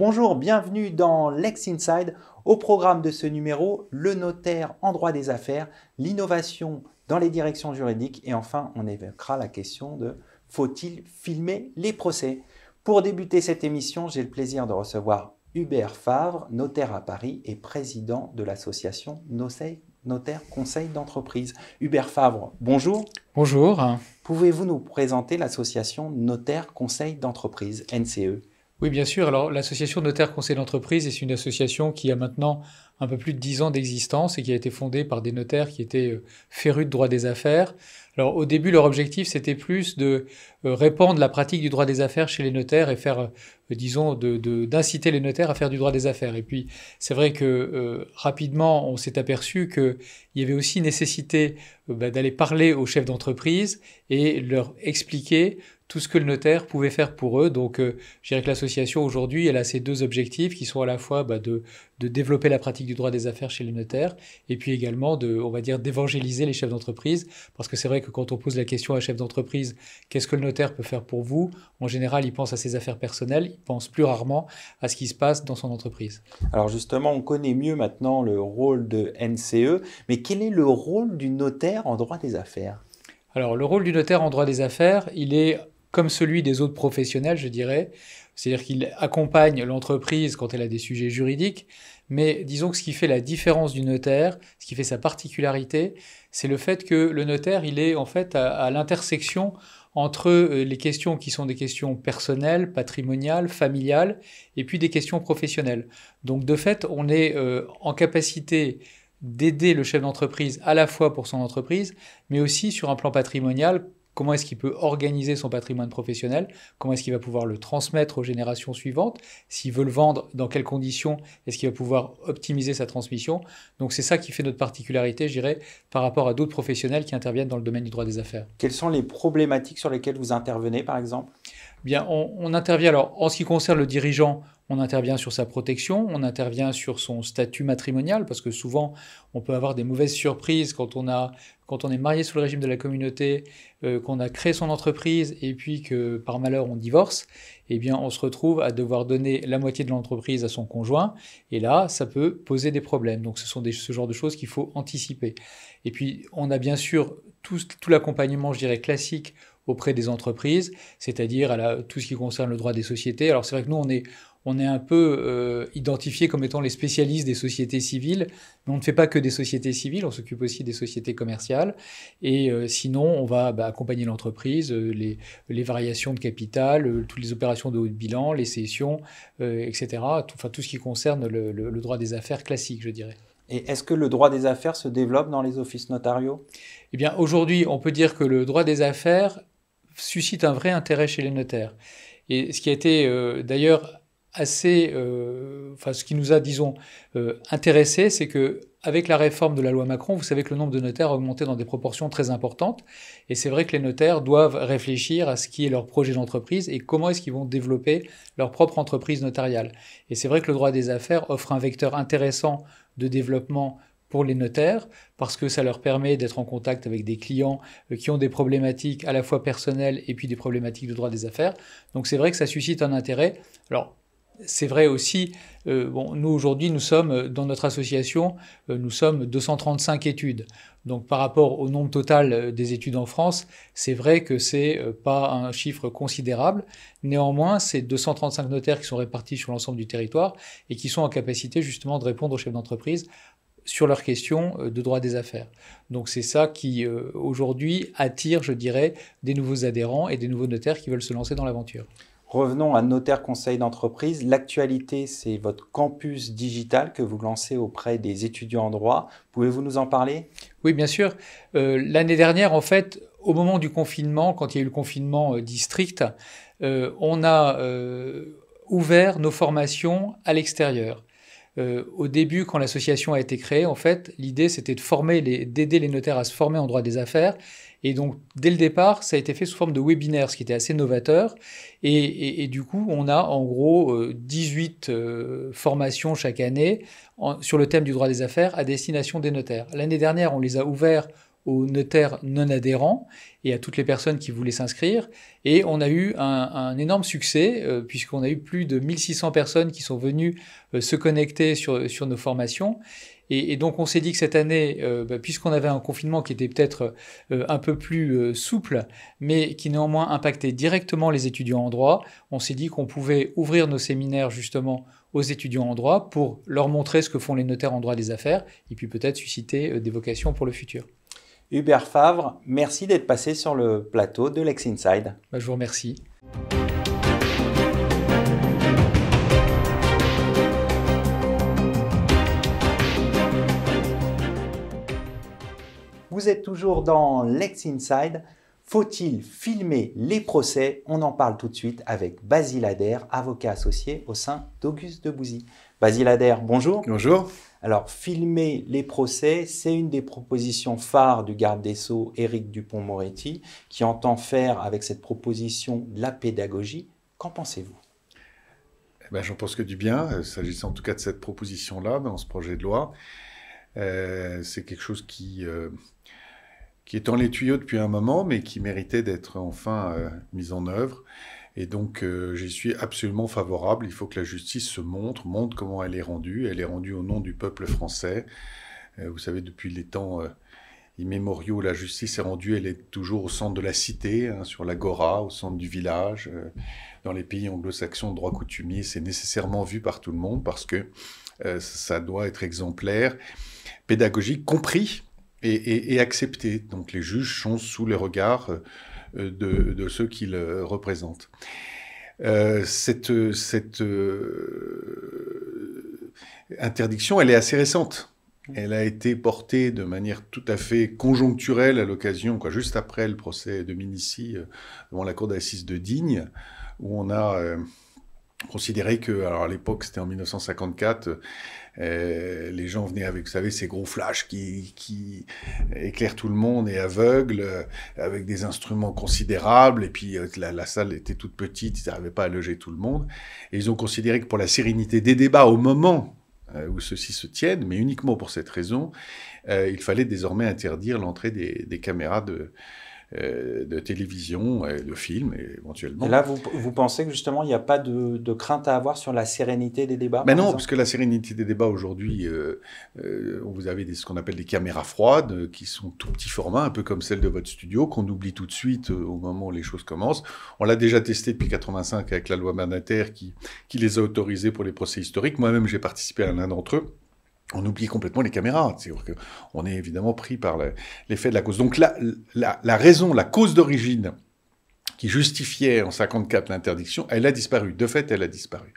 Bonjour, bienvenue dans Lex Inside. Au programme de ce numéro, le notaire en droit des affaires, l'innovation dans les directions juridiques et enfin on évoquera la question de faut-il filmer les procès. Pour débuter cette émission, j'ai le plaisir de recevoir Hubert Favre, notaire à Paris et président de l'association Notaire Conseil d'entreprise. Hubert Favre, bonjour. Bonjour. Pouvez-vous nous présenter l'association Notaire Conseil d'entreprise, NCE? Oui, bien sûr. Alors, l'association Notaire Conseil d'entreprise est une association qui a maintenant un peu plus de 10 ans d'existence et qui a été fondée par des notaires qui étaient férus de droit des affaires. Alors, au début, leur objectif, c'était plus de répandre la pratique du droit des affaires chez les notaires et faire, disons, d'inciter les notaires à faire du droit des affaires. Et puis, c'est vrai que rapidement, on s'est aperçu qu'il y avait aussi nécessité d'aller parler aux chefs d'entreprise et leur expliquer tout ce que le notaire pouvait faire pour eux. Donc, je dirais que l'association, aujourd'hui, elle a ces deux objectifs qui sont à la fois de développer la pratique du droit des affaires chez les notaires et puis également on va dire, d'évangéliser les chefs d'entreprise. Parce que c'est vrai que quand on pose la question à un chef d'entreprise, qu'est-ce que le notaire peut faire pour vous? En général, il pense à ses affaires personnelles, il pense plus rarement à ce qui se passe dans son entreprise. Alors justement, on connaît mieux maintenant le rôle de NCE, mais quel est le rôle du notaire en droit des affaires? Alors, le rôle du notaire en droit des affaires, il est comme celui des autres professionnels, je dirais. C'est-à-dire qu'il accompagne l'entreprise quand elle a des sujets juridiques, mais disons que ce qui fait la différence du notaire, ce qui fait sa particularité, c'est le fait que le notaire, il est en fait à l'intersection entre les questions qui sont des questions personnelles, patrimoniales, familiales, et puis des questions professionnelles. Donc de fait, on est en capacité d'aider le chef d'entreprise à la fois pour son entreprise, mais aussi sur un plan patrimonial. Comment est-ce qu'il peut organiser son patrimoine professionnel? Comment est-ce qu'il va pouvoir le transmettre aux générations suivantes? S'il veut le vendre, dans quelles conditions est-ce qu'il va pouvoir optimiser sa transmission? Donc c'est ça qui fait notre particularité, je dirais, par rapport à d'autres professionnels qui interviennent dans le domaine du droit des affaires. Quelles sont les problématiques sur lesquelles vous intervenez, par exemple? Bien, on intervient alors en ce qui concerne le dirigeant, on intervient sur sa protection, on intervient sur son statut matrimonial, parce que souvent on peut avoir des mauvaises surprises quand on est marié sous le régime de la communauté, qu'on a créé son entreprise et puis que par malheur on divorce, eh bien on se retrouve à devoir donner la moitié de l'entreprise à son conjoint, et là ça peut poser des problèmes. Donc ce sont ce genre de choses qu'il faut anticiper. Et puis on a bien sûr tout l'accompagnement, je dirais, classique auprès des entreprises, c'est-à-dire tout ce qui concerne le droit des sociétés. Alors c'est vrai que nous, on est un peu identifiés comme étant les spécialistes des sociétés civiles, mais on ne fait pas que des sociétés civiles, on s'occupe aussi des sociétés commerciales. Et sinon, on va accompagner l'entreprise, les variations de capital, toutes les opérations de haut de bilan, les cessions, etc. Tout ce qui concerne le droit des affaires classique, je dirais. Et est-ce que le droit des affaires se développe dans les offices notariaux? Eh bien, aujourd'hui, on peut dire que le droit des affaires suscite un vrai intérêt chez les notaires. Et ce qui a été d'ailleurs assez, ce qui nous a, disons, intéressé, c'est que avec la réforme de la loi Macron, vous savez que le nombre de notaires a augmenté dans des proportions très importantes. Et c'est vrai que les notaires doivent réfléchir à ce qui est leur projet d'entreprise et comment est-ce qu'ils vont développer leur propre entreprise notariale. Et c'est vrai que le droit des affaires offre un vecteur intéressant de développement pour les notaires, parce que ça leur permet d'être en contact avec des clients qui ont des problématiques à la fois personnelles et puis des problématiques de droit des affaires. Donc c'est vrai que ça suscite un intérêt. Alors, c'est vrai aussi, nous aujourd'hui, nous sommes, dans notre association, nous sommes 235 études. Donc par rapport au nombre total des études en France, c'est vrai que c'est pas un chiffre considérable. Néanmoins, c'est 235 notaires qui sont répartis sur l'ensemble du territoire et qui sont en capacité justement de répondre aux chefs d'entreprise sur leurs questions de droit des affaires. Donc c'est ça qui, aujourd'hui, attire, je dirais, des nouveaux adhérents et des nouveaux notaires qui veulent se lancer dans l'aventure. Revenons à Notaire Conseil d'entreprise. L'actualité, c'est votre campus digital que vous lancez auprès des étudiants en droit. Pouvez-vous nous en parler? Oui, bien sûr. L'année dernière, en fait, au moment du confinement, quand il y a eu le confinement dit strict, on a ouvert nos formations à l'extérieur. Au début, quand l'association a été créée, en fait, l'idée c'était d'aider les notaires à se former en droit des affaires. Et donc, dès le départ, ça a été fait sous forme de webinaire, ce qui était assez novateur. Et du coup, on a en gros 18 formations chaque année sur le thème du droit des affaires à destination des notaires. L'année dernière, on les a ouverts aux notaires non adhérents et à toutes les personnes qui voulaient s'inscrire. Et on a eu un énorme succès, puisqu'on a eu plus de 1600 personnes qui sont venues se connecter sur nos formations. Et donc on s'est dit que cette année, puisqu'on avait un confinement qui était peut-être un peu plus souple, mais qui néanmoins impactait directement les étudiants en droit, on s'est dit qu'on pouvait ouvrir nos séminaires justement aux étudiants en droit pour leur montrer ce que font les notaires en droit des affaires et puis peut-être susciter des vocations pour le futur. Hubert Favre, merci d'être passé sur le plateau de Lex Inside. Je vous remercie. Vous êtes toujours dans Lex Inside. Faut-il filmer les procès? On en parle tout de suite avec Basile Adair, avocat associé au sein d'Auguste Debouzy. Basile Adair, bonjour. Bonjour. Alors, filmer les procès, c'est une des propositions phares du garde des Sceaux, Éric Dupond-Moretti, qui entend faire avec cette proposition de la pédagogie. Qu'en pensez-vous? J'en pense que du bien, s'agissant en tout cas de cette proposition-là, dans ce projet de loi. C'est quelque chose qui est dans les tuyaux depuis un moment, mais qui méritait d'être enfin mis en œuvre. Et donc, j'y suis absolument favorable. Il faut que la justice se montre comment elle est rendue. Elle est rendue au nom du peuple français. Vous savez, depuis les temps immémoriaux, la justice est rendue, elle est toujours au centre de la cité, sur l'agora, au centre du village. Dans les pays anglo-saxons de droit coutumier, c'est nécessairement vu par tout le monde parce que ça doit être exemplaire, pédagogique, compris et accepté. Donc les juges sont sous les regards de ceux qu'ils représentent. Cette interdiction, elle est assez récente. Elle a été portée de manière tout à fait conjoncturelle à l'occasion, juste après le procès de Dominici devant la cour d'assises de Digne, où on a considéré que, alors à l'époque c'était en 1954, les gens venaient avec, vous savez, ces gros flashs qui éclairent tout le monde et aveuglent, avec des instruments considérables, et puis la salle était toute petite, ils n'arrivaient pas à loger tout le monde, et ils ont considéré que pour la sérénité des débats au moment où ceux-ci se tiennent, mais uniquement pour cette raison, il fallait désormais interdire l'entrée des caméras de télévision, de films, éventuellement. Et là, vous pensez que justement, il n'y a pas de crainte à avoir sur la sérénité des débats? Mais non, parce que la sérénité des débats aujourd'hui, vous avez ce qu'on appelle des caméras froides, qui sont tout petit format, un peu comme celle de votre studio, qu'on oublie tout de suite au moment où les choses commencent. On l'a déjà testé depuis 1985 avec la loi Badinter qui les a autorisés pour les procès historiques. Moi-même, j'ai participé à l'un d'entre eux. On oublie complètement les caméras. C'est-à-dire qu'on est évidemment pris par l'effet de la cause. Donc la raison, la cause d'origine qui justifiait en 1954 l'interdiction, elle a disparu. De fait, elle a disparu.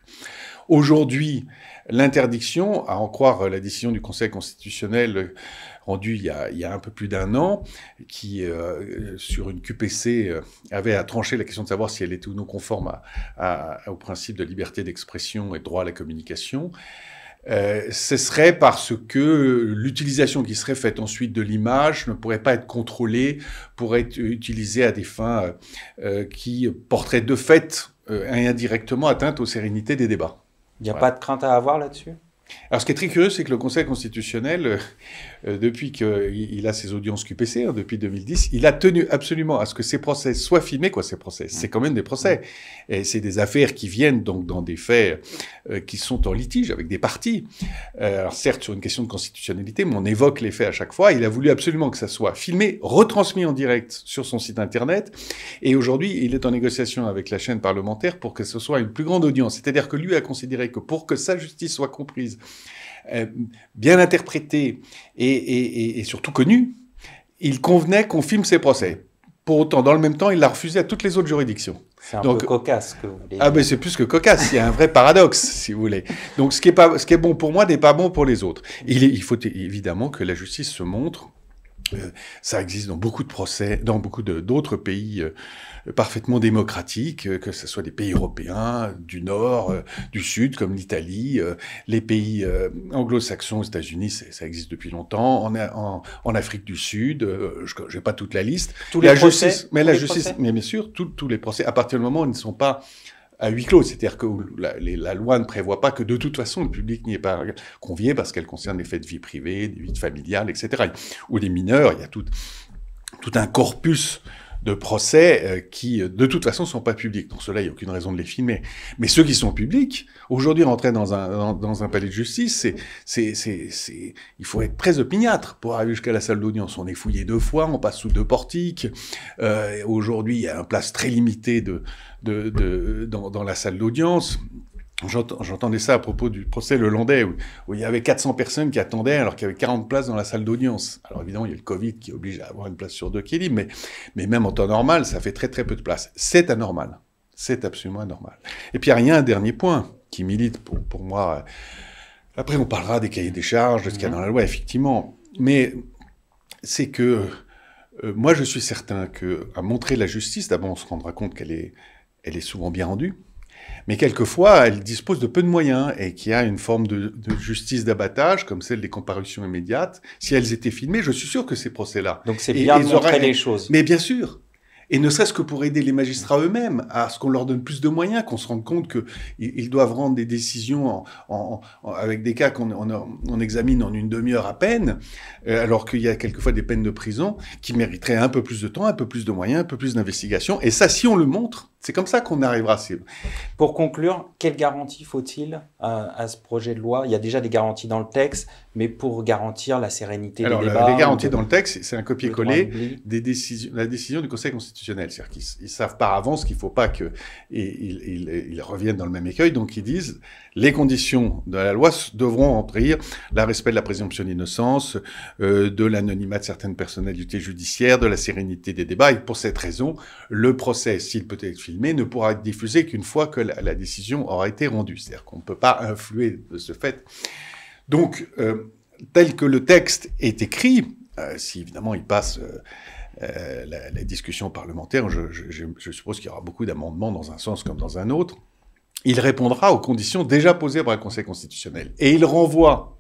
Aujourd'hui, l'interdiction, à en croire la décision du Conseil constitutionnel rendue il y a un peu plus d'un an, qui, sur une QPC, avait à trancher la question de savoir si elle était ou non conforme au principe de liberté d'expression et de droit à la communication. Ce serait parce que l'utilisation qui serait faite ensuite de l'image ne pourrait pas être contrôlée, pourrait être utilisée à des fins qui porteraient de fait et indirectement atteinte aux sérénités des débats. Il n'y a pas de crainte à avoir là-dessus? Alors, ce qui est très curieux, c'est que le Conseil constitutionnel, depuis qu'il a ses audiences QPC, depuis 2010, il a tenu absolument à ce que ces procès soient filmés. Ces procès, c'est quand même des procès. Et c'est des affaires qui viennent donc dans des faits qui sont en litige avec des parties. Alors, certes, sur une question de constitutionnalité, mais on évoque les faits à chaque fois. Il a voulu absolument que ça soit filmé, retransmis en direct sur son site Internet. Et aujourd'hui, il est en négociation avec la chaîne parlementaire pour que ce soit une plus grande audience. C'est-à-dire que lui a considéré que pour que sa justice soit comprise, bien interprété et surtout connu, il convenait qu'on filme ses procès. Pour autant, dans le même temps, il l'a refusé à toutes les autres juridictions. C'est un peu cocasse que vous voulez dire. Ah ben c'est plus que cocasse, il y a un vrai paradoxe, si vous voulez. Donc ce qui est bon pour moi n'est pas bon pour les autres. Il faut évidemment que la justice se montre. Ça existe dans beaucoup de procès, dans beaucoup d'autres pays parfaitement démocratiques, que ce soit des pays européens, du Nord, du Sud, comme l'Italie, les pays anglo-saxons, aux États-Unis, ça existe depuis longtemps, en Afrique du Sud, je n'ai pas toute la liste. Tous les procès, mais bien sûr, tous les procès, à partir du moment où ils ne sont pas à huis clos, c'est-à-dire que la loi ne prévoit pas que de toute façon le public n'y est pas convié parce qu'elle concerne les faits de vie privée, des vies familiales, etc. Ou les mineurs, il y a tout un corpus de procès qui, de toute façon, sont pas publics. Donc ceux-là, il n'y a aucune raison de les filmer. Mais ceux qui sont publics, aujourd'hui, rentrer dans un palais de justice, il faut être très opiniâtre pour arriver jusqu'à la salle d'audience. On est fouillé 2 fois, on passe sous 2 portiques. Aujourd'hui, il y a un place très limité dans la salle d'audience. J'entendais ça à propos du procès Le Landais, où il y avait 400 personnes qui attendaient alors qu'il y avait 40 places dans la salle d'audience. Alors évidemment, il y a le Covid qui oblige à avoir une place sur 2 qui est libre, mais même en temps normal, ça fait très très peu de place. C'est anormal. C'est absolument anormal. Et puis il y a un dernier point qui milite pour moi. Après, on parlera des cahiers des charges, de ce qu'il y a dans la loi, effectivement. Mais c'est que moi, je suis certain qu'à montrer la justice, d'abord, on se rendra compte qu'elle est souvent bien rendue. Mais quelquefois, elle dispose de peu de moyens et qu'il y a une forme de justice d'abattage, comme celle des comparutions immédiates. Si elles étaient filmées, je suis sûr que ces procès-là... Donc c'est bien de montrer les choses. Mais bien sûr. Et ne serait-ce que pour aider les magistrats eux-mêmes, à ce qu'on leur donne plus de moyens, qu'on se rende compte qu'ils doivent rendre des décisions avec des cas qu'on examine en une demi-heure à peine, alors qu'il y a quelquefois des peines de prison qui mériteraient un peu plus de temps, un peu plus de moyens, un peu plus d'investigation. Et ça, si on le montre, c'est comme ça qu'on arrivera. Pour conclure, quelle garantie faut-il à ce projet de loi? Il y a déjà des garanties dans le texte, mais pour garantir la sérénité des débats... Les garanties dans le texte, c'est un copier-coller la décision du Conseil constitutionnel. C'est-à-dire qu'ils savent par avance qu'il ne faut pas qu'ils reviennent dans le même écueil. Donc ils disent, les conditions de la loi devront remplir le respect de la présomption d'innocence, de l'anonymat de certaines personnalités judiciaires, de la sérénité des débats. Et pour cette raison, le procès, s'il peut être filmé, ne pourra être diffusé qu'une fois que la décision aura été rendue. C'est-à-dire qu'on ne peut pas influer de ce fait. Donc, tel que le texte est écrit, si évidemment il passe la discussion parlementaire, je suppose qu'il y aura beaucoup d'amendements dans un sens comme dans un autre, il répondra aux conditions déjà posées par le Conseil constitutionnel. Et il renvoie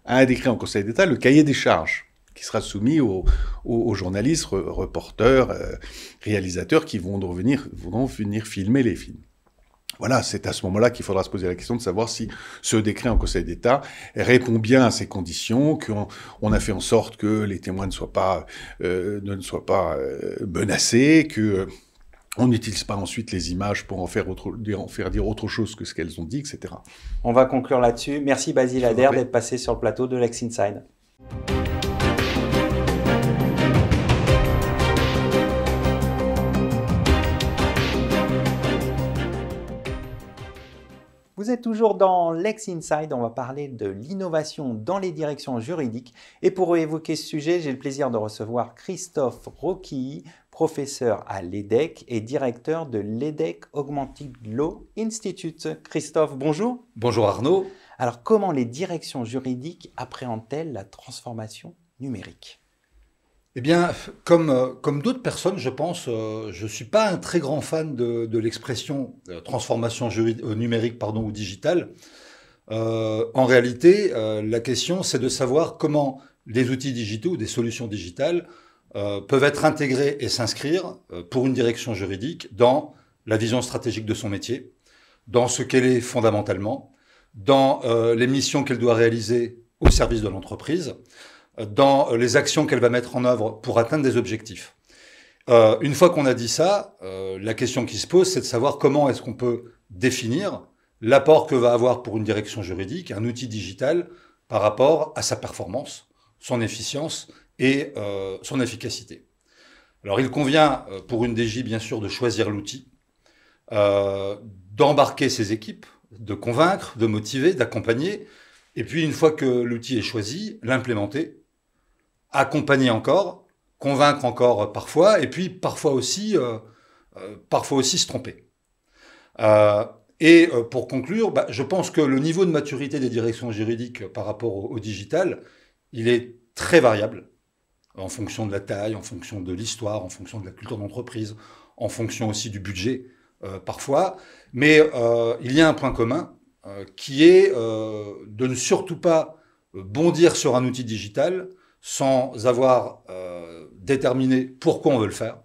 à un décret en Conseil d'État le cahier des charges, qui sera soumis aux journalistes, reporters, réalisateurs qui vont venir filmer les films. Voilà, c'est à ce moment-là qu'il faudra se poser la question de savoir si ce décret en Conseil d'État répond bien à ces conditions, qu'on a fait en sorte que les témoins ne soient pas menacés, que on n'utilise pas ensuite les images pour en faire dire autre chose que ce qu'elles ont dit, etc. On va conclure là-dessus. Merci Basile Ader d'être passé sur le plateau de Lex Inside. Vous êtes toujours dans Lex Inside, on va parler de l'innovation dans les directions juridiques. Et pour évoquer ce sujet, j'ai le plaisir de recevoir Christophe Roquilly, professeur à l'EDEC et directeur de l'EDEC Augmented Law Institute. Christophe, bonjour. Bonjour Arnaud. Alors, comment les directions juridiques appréhendent-elles la transformation numérique ? Eh bien, comme d'autres personnes, je pense, je ne suis pas un très grand fan de l'expression transformation numérique ou digitale. En réalité, la question, c'est de savoir comment les outils digitaux ou des solutions digitales peuvent être intégrés et s'inscrire pour une direction juridique dans la vision stratégique de son métier, dans ce qu'elle est fondamentalement, dans les missions qu'elle doit réaliser au service de l'entreprise, dans les actions qu'elle va mettre en œuvre pour atteindre des objectifs. Une fois qu'on a dit ça, la question qui se pose, c'est de savoir comment est-ce qu'on peut définir l'apport que va avoir pour une direction juridique un outil digital par rapport à sa performance, son efficience et son efficacité. Alors il convient pour une DJ bien sûr de choisir l'outil, d'embarquer ses équipes, de convaincre, de motiver, d'accompagner, et puis une fois que l'outil est choisi, l'implémenter, accompagner encore, convaincre encore parfois, et puis parfois aussi se tromper. Pour conclure, je pense que le niveau de maturité des directions juridiques par rapport au digital, il est très variable, en fonction de la taille, en fonction de l'histoire, en fonction de la culture d'entreprise, en fonction aussi du budget, parfois. Mais il y a un point commun, qui est de ne surtout pas bondir sur un outil digital sans avoir déterminé pourquoi on veut le faire,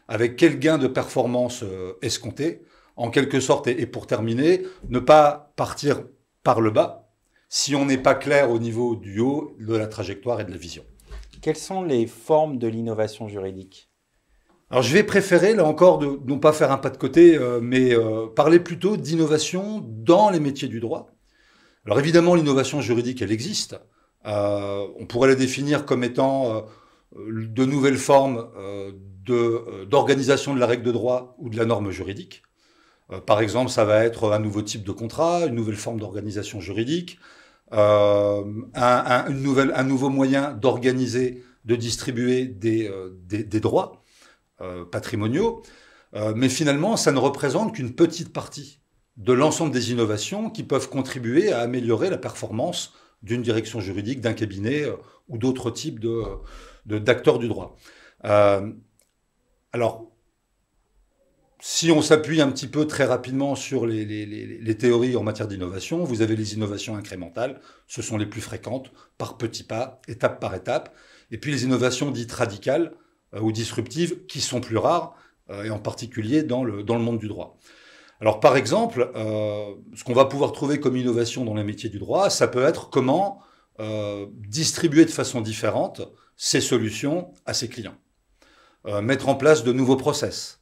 avec quel gain de performance escompté, en quelque sorte, et pour terminer, ne pas partir par le bas si on n'est pas clair au niveau du haut, de la trajectoire et de la vision. Quelles sont les formes de l'innovation juridique? Alors je vais préférer, là encore, de non pas faire un pas de côté, mais parler plutôt d'innovation dans les métiers du droit. Alors évidemment, l'innovation juridique, elle existe. On pourrait la définir comme étant de nouvelles formes d'organisation de la règle de droit ou de la norme juridique. Par exemple, ça va être un nouveau type de contrat, une nouvelle forme d'organisation juridique, un nouveau moyen d'organiser, de distribuer des droits patrimoniaux. Mais finalement, ça ne représente qu'une petite partie de l'ensemble des innovations qui peuvent contribuer à améliorer la performance d'une direction juridique, d'un cabinet ou d'autres types d'acteurs du droit. Alors, si on s'appuie un petit peu très rapidement sur les théories en matière d'innovation, vous avez les innovations incrémentales, ce sont les plus fréquentes, par petits pas, étape par étape, et puis les innovations dites radicales ou disruptives, qui sont plus rares, et en particulier dans le monde du droit. Alors par exemple, ce qu'on va pouvoir trouver comme innovation dans les métiers du droit, ça peut être comment distribuer de façon différente ces solutions à ses clients, mettre en place de nouveaux process,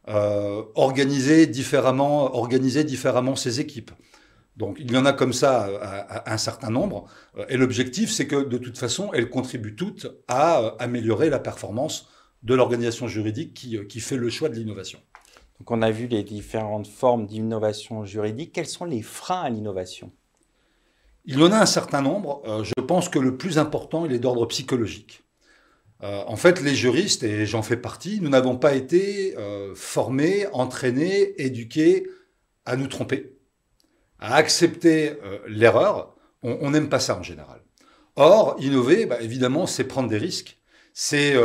organiser différemment ses équipes. Donc il y en a comme ça un certain nombre, et l'objectif c'est que de toute façon elles contribuent toutes à améliorer la performance de l'organisation juridique qui fait le choix de l'innovation. Donc on a vu les différentes formes d'innovation juridique. Quels sont les freins à l'innovation? Il y en a un certain nombre. Je pense que le plus important, il est d'ordre psychologique. En fait, les juristes, et j'en fais partie, nous n'avons pas été formés, entraînés, éduqués à nous tromper, à accepter l'erreur. On n'aime pas ça en général. Or, innover, évidemment, c'est prendre des risques, c'est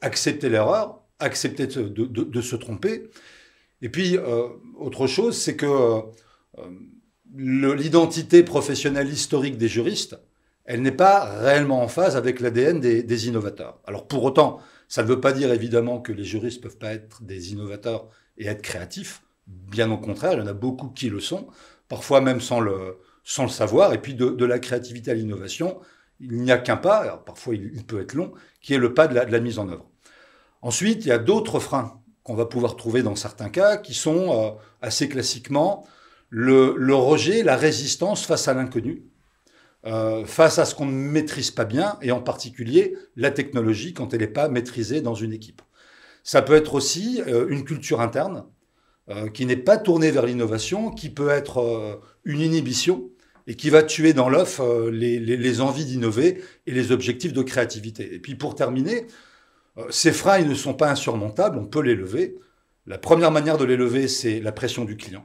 accepter l'erreur, accepter de se tromper. Et puis, autre chose, c'est que l'identité professionnelle historique des juristes, elle n'est pas réellement en phase avec l'ADN des innovateurs. Alors pour autant, ça ne veut pas dire évidemment que les juristes ne peuvent pas être des innovateurs et être créatifs. Bien au contraire, il y en a beaucoup qui le sont, parfois même sans le savoir. Et puis de la créativité à l'innovation, il n'y a qu'un pas, alors parfois il peut être long, qui est le pas de la mise en œuvre. Ensuite, il y a d'autres freins qu'on va pouvoir trouver dans certains cas, qui sont assez classiquement le rejet, la résistance face à l'inconnu, face à ce qu'on ne maîtrise pas bien, et en particulier la technologie quand elle n'est pas maîtrisée dans une équipe. Ça peut être aussi une culture interne qui n'est pas tournée vers l'innovation, qui peut être une inhibition et qui va tuer dans l'œuf les envies d'innover et les objectifs de créativité. Et puis pour terminer, ces freins ils ne sont pas insurmontables, on peut les lever. La première manière de les lever, c'est la pression du client,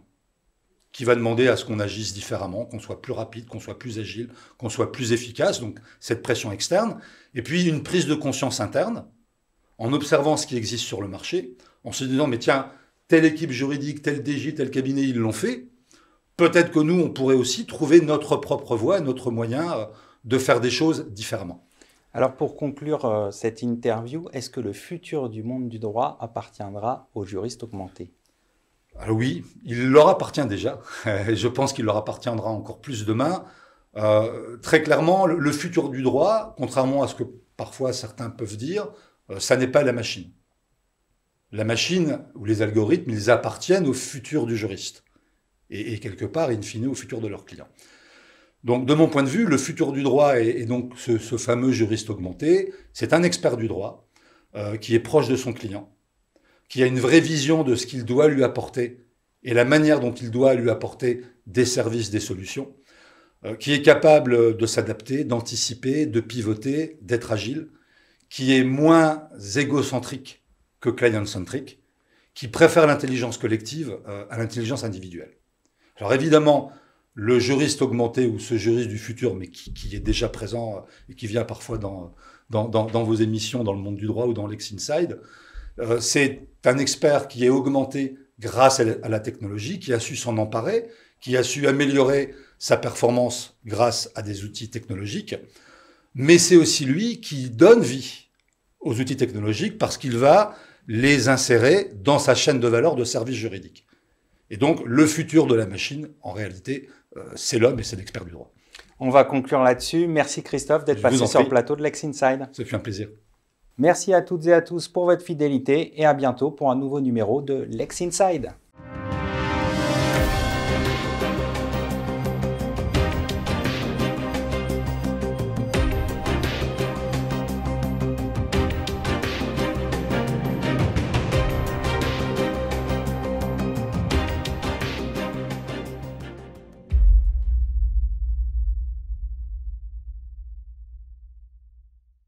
qui va demander à ce qu'on agisse différemment, qu'on soit plus rapide, qu'on soit plus agile, qu'on soit plus efficace, donc cette pression externe. Et puis une prise de conscience interne, en observant ce qui existe sur le marché, en se disant, mais tiens, telle équipe juridique, tel DJ, tel cabinet, ils l'ont fait. Peut-être que nous, on pourrait aussi trouver notre propre voie, notre moyen de faire des choses différemment. Alors pour conclure cette interview, est-ce que le futur du monde du droit appartiendra aux juristes augmentés? Alors oui, il leur appartient déjà. Je pense qu'il leur appartiendra encore plus demain. Très clairement, le futur du droit, contrairement à ce que parfois certains peuvent dire, ça n'est pas la machine. La machine ou les algorithmes, ils appartiennent au futur du juriste. Et quelque part, in fine, au futur de leurs clients. Donc, de mon point de vue, le futur du droit et donc ce fameux juriste augmenté, c'est un expert du droit qui est proche de son client, qui a une vraie vision de ce qu'il doit lui apporter et la manière dont il doit lui apporter des services, des solutions, qui est capable de s'adapter, d'anticiper, de pivoter, d'être agile, qui est moins égocentrique que client-centric, qui préfère l'intelligence collective à l'intelligence individuelle. Alors évidemment, le juriste augmenté ou ce juriste du futur, mais qui est déjà présent et qui vient parfois dans vos émissions, dans le monde du droit ou dans l'X-Inside, c'est un expert qui est augmenté grâce à la technologie, qui a su s'en emparer, qui a su améliorer sa performance grâce à des outils technologiques, mais c'est aussi lui qui donne vie aux outils technologiques parce qu'il va les insérer dans sa chaîne de valeur de services juridiques. Et donc, le futur de la machine, en réalité, c'est l'homme et c'est l'expert du droit. On va conclure là-dessus. Merci Christophe d'être passé sur le plateau de Lex Inside. Ça fait un plaisir. Merci à toutes et à tous pour votre fidélité et à bientôt pour un nouveau numéro de Lex Inside.